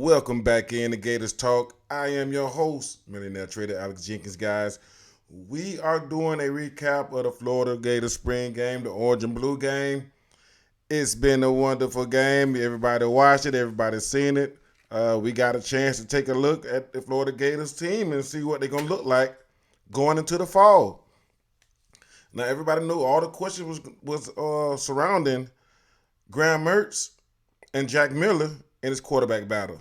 Welcome back in to Gators Talk. I am your host, Millionaire Trader Alex Jenkins, guys. We are doing a recap of the Florida Gators spring game, the orange and blue game. It's been a wonderful game. Everybody watched it, everybody's seen it. We got a chance to take a look at the Florida Gators team and see what they're going to look like going into the fall. Now, everybody knew all the questions was surrounding Graham Mertz and Jack Miller in his quarterback battle.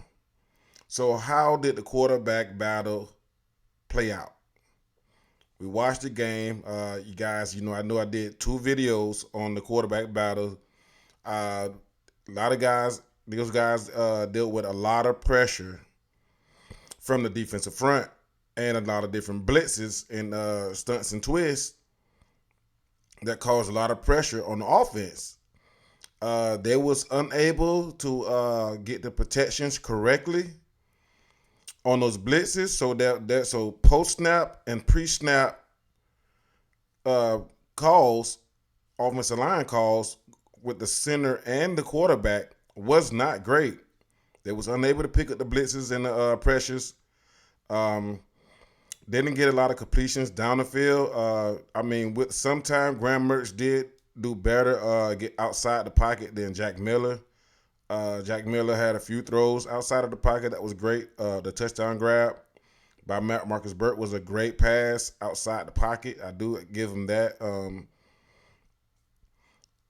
So, how did the quarterback battle play out? We watched the game. You guys, I know I did two videos on the quarterback battle. A lot of guys, those guys dealt with a lot of pressure from the defensive front and a lot of different blitzes and stunts and twists that caused a lot of pressure on the offense. They was unable to get the protections correctly on those blitzes, so post snap and pre snap calls, offensive line calls with the center and the quarterback was not great. They was unable to pick up the blitzes and the pressures. They didn't get a lot of completions down the field. With sometime Graham Mertz did do better get outside the pocket than Jack Miller. Jack Miller had a few throws outside of the pocket that was great. The touchdown grab by Marcus Burt was a great pass outside the pocket. I do give him that.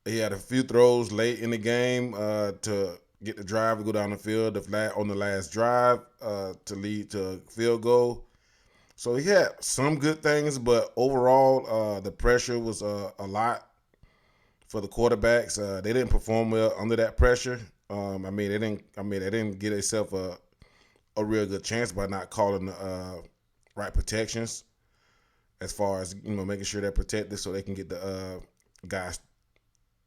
He had a few throws late in the game to get the drive to go down the field on the last drive to lead to a field goal. So he had some good things, but overall the pressure was a lot for the quarterbacks. They didn't perform well under that pressure. They didn't get themselves a real good chance by not calling the right protections, as far as making sure they're protected so they can get the guys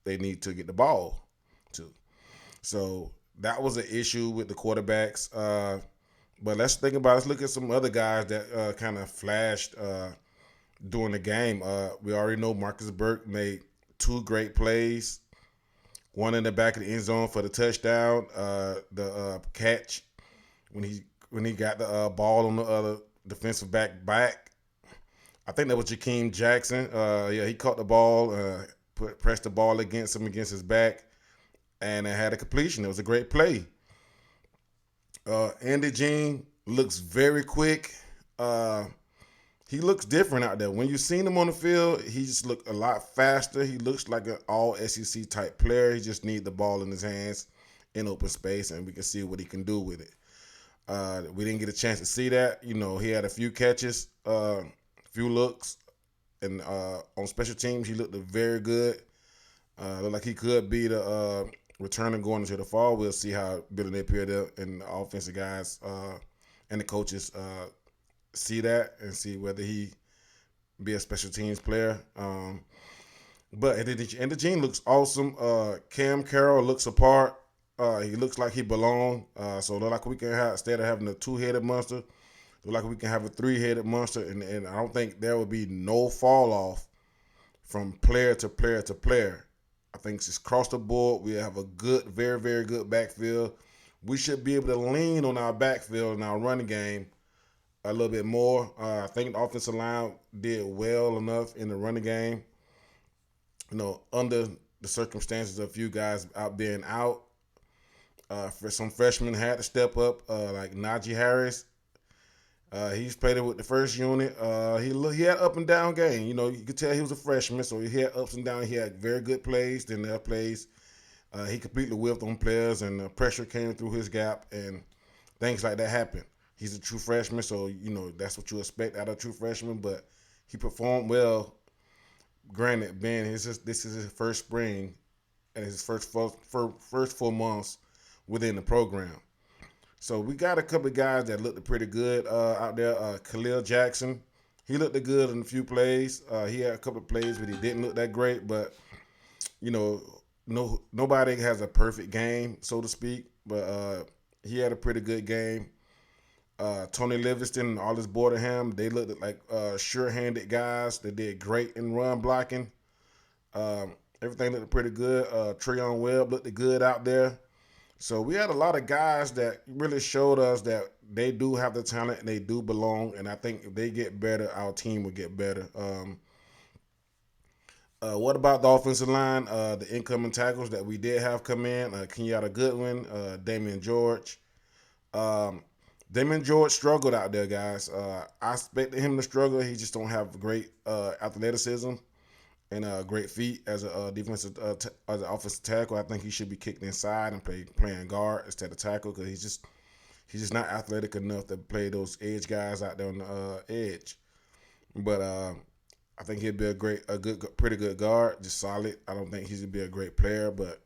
they need to get the ball to. So that was an issue with the quarterbacks. But let's look at some other guys that kind of flashed during the game. We already know Marcus Burke made two great plays. One in the back of the end zone for the touchdown. The catch when he got the ball on the other defensive back. I think that was Jakeem Jackson. He caught the ball, pressed the ball against his back, and it had a completion. It was a great play. Andy Jean looks very quick. He looks different out there. When you seen him on the field, he just looked a lot faster. He looks like an all SEC type player. He just needs the ball in his hands in open space, and we can see what he can do with it. We didn't get a chance to see that. He had a few catches, few looks, and on special teams, he looked very good. Looked like he could be the returner going into the fall. We'll see how Billy Napier and the offensive guys and the coaches see that and see whether he be a special teams player. But the Gene looks awesome. Cam Carroll looks apart. He looks like he belongs. So look like we can have, instead of having a two-headed monster, look like we can have a three-headed monster. And I don't think there will be no fall off from player to player to player. I think it's just across the board. We have a good, very, very good backfield. We should be able to lean on our backfield and our running game a little bit more. I think the offensive line did well enough in the running game. Under the circumstances of a few guys out being out, for some freshmen had to step up, like Najee Harris. He's played it with the first unit. He had up and down game. You could tell he was a freshman, so he had ups and downs. He had very good plays. Then there are plays he completely whiffed on players, and the pressure came through his gap, and things like that happen. He's a true freshman, so that's what you expect out of a true freshman. But he performed well. Granted, this is his first spring and his first 4 months within the program. So we got a couple of guys that looked pretty good out there. Khalil Jackson, he looked good in a few plays. He had a couple of plays, but he didn't look that great. But nobody has a perfect game, so to speak. But he had a pretty good game. Tony Livingston and Aldis Borderham, they looked like sure-handed guys. They did great in run blocking. Everything looked pretty good. Treyon Webb looked good out there. So we had a lot of guys that really showed us that they do have the talent and they do belong. And I think if they get better, our team will get better. What about the offensive line? The incoming tackles that we did have come in: Kenyatta Goodwin, Damian George. Um, Damian George struggled out there, guys. I expected him to struggle. He just don't have great athleticism and great feet as a defensive as an offensive tackle. I think he should be kicked inside and playing guard instead of tackle because he's just not athletic enough to play those edge guys out there on the edge. But I think he'd be pretty good guard, just solid. I don't think he's gonna be a great player, but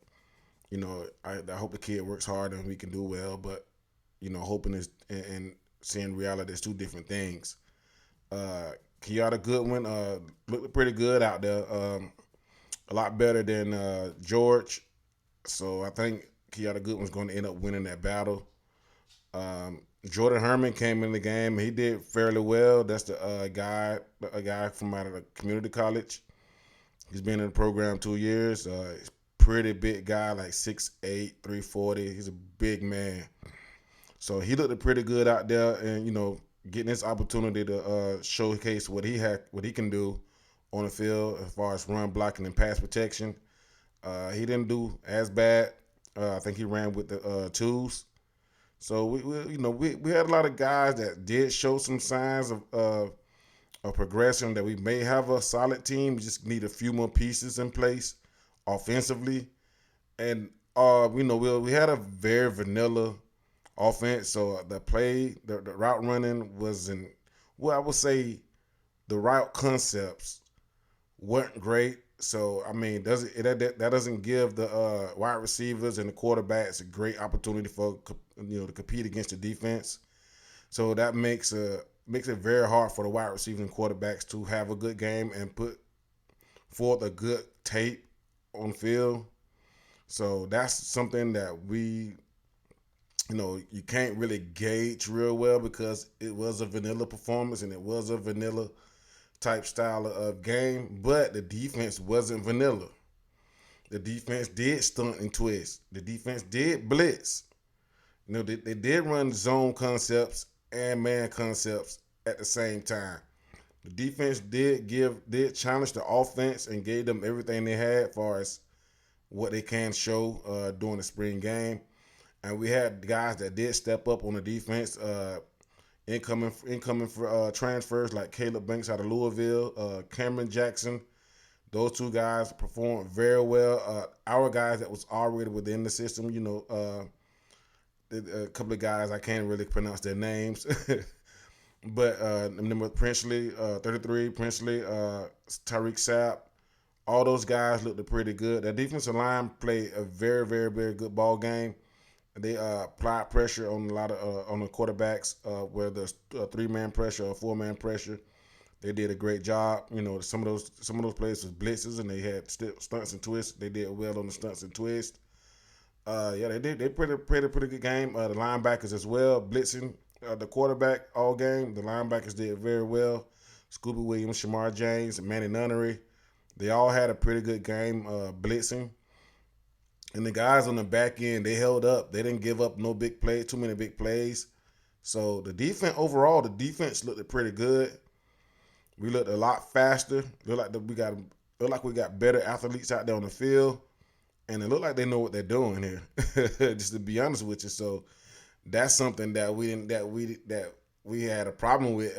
I hope the kid works hard and we can do well. But hoping is and seeing reality is two different things. Kenyatta Goodwin looked pretty good out there, a lot better than George. So I think Kenyatta Goodwin's going to end up winning that battle. Jordan Herman came in the game. He did fairly well. That's the a guy from out of the community college. He's been in the program 2 years. He's pretty big guy, like 6'8", 340. He's a big man. So he looked pretty good out there, and getting this opportunity to showcase what he can do on the field as far as run blocking and pass protection. He didn't do as bad. I think he ran with the twos. So we had a lot of guys that did show some signs of progression that we may have a solid team. We just need a few more pieces in place offensively, and we had a very vanilla offense. So the route running wasn't. Well, I would say the route concepts weren't great. So I mean, that doesn't give the wide receivers and the quarterbacks a great opportunity for to compete against the defense. So that makes it very hard for the wide receivers and quarterbacks to have a good game and put forth a good tape on field. So that's something that you can't really gauge real well because it was a vanilla performance and it was a vanilla type style of game, but the defense wasn't vanilla. The defense did stunt and twist. The defense did blitz. They did run zone concepts and man concepts at the same time. The defense did challenge the offense and gave them everything they had as far as what they can show during the spring game. And we had guys that did step up on the defense. Incoming for transfers like Caleb Banks out of Louisville, Cameron Jackson. Those two guys performed very well. Our guys that was already within the system, a couple of guys I can't really pronounce their names, but number Princely, 33, Princely, Tyreek Sapp, all those guys looked pretty good. That defensive line played a very, very, very good ball game. They applied pressure on a lot of on the quarterbacks, whether it's three-man pressure or four-man pressure. They did a great job. Some of those plays was blitzes and they had stunts and twists. They did well on the stunts and twists. Yeah, they did. They pretty good game. The linebackers as well, blitzing the quarterback all game. The linebackers did very well. Scooby Williams, Shamar James, and Manny Nunnery. They all had a pretty good game blitzing. And the guys on the back end, they held up. They didn't give up no big plays, too many big plays. So the defense looked pretty good. We looked a lot faster. Looked like we got better athletes out there on the field, and it looked like they know what they're doing here. Just to be honest with you, so that's something that we had a problem with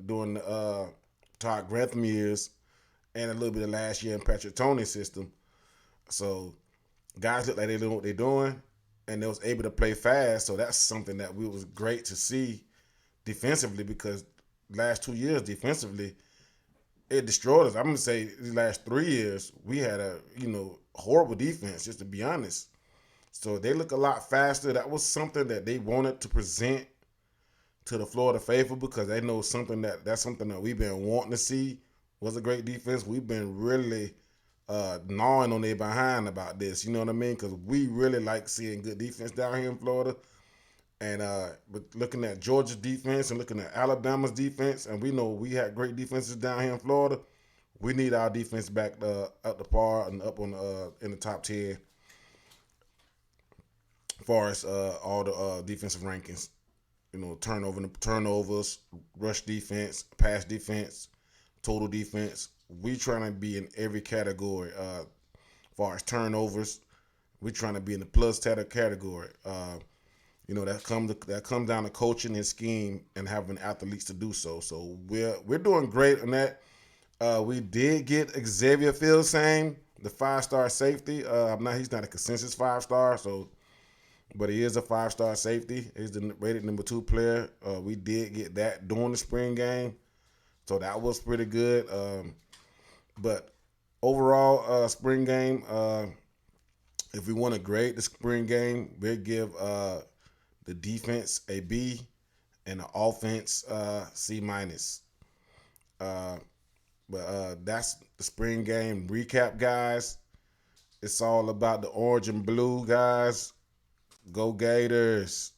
during the Todd Grantham years and a little bit of last year in Patrick Tony's system. So guys look like they know what they're doing, and they was able to play fast. So that's something that was great to see defensively because last 2 years defensively it destroyed us. I'm gonna say the last 3 years we had a horrible defense, just to be honest. So they look a lot faster. That was something that they wanted to present to the Florida faithful because they know that's something that we've been wanting to see was a great defense. We've been really gnawing on their behind about this. You know what I mean? Because we really like seeing good defense down here in Florida. And but looking at Georgia's defense and looking at Alabama's defense, and we know we had great defenses down here in Florida. We need our defense back up the par and up on in the top 10. far as all the defensive rankings. Turnovers, rush defense, pass defense, total defense. We trying to be in every category. Far as turnovers, we trying to be in the plus category. That comes down to coaching and scheme and having athletes to do so. So we're doing great on that. We did get Xavier Filsaime, the 5-star safety. He's not a consensus 5-star, so but he is a 5-star safety. He's the rated number 2 player. We did get that during the spring game, so that was pretty good. But overall, spring game, if we want to grade the spring game, we'll give the defense a B and the offense C minus. But that's the spring game recap, guys. It's all about the orange and blue, guys. Go Gators.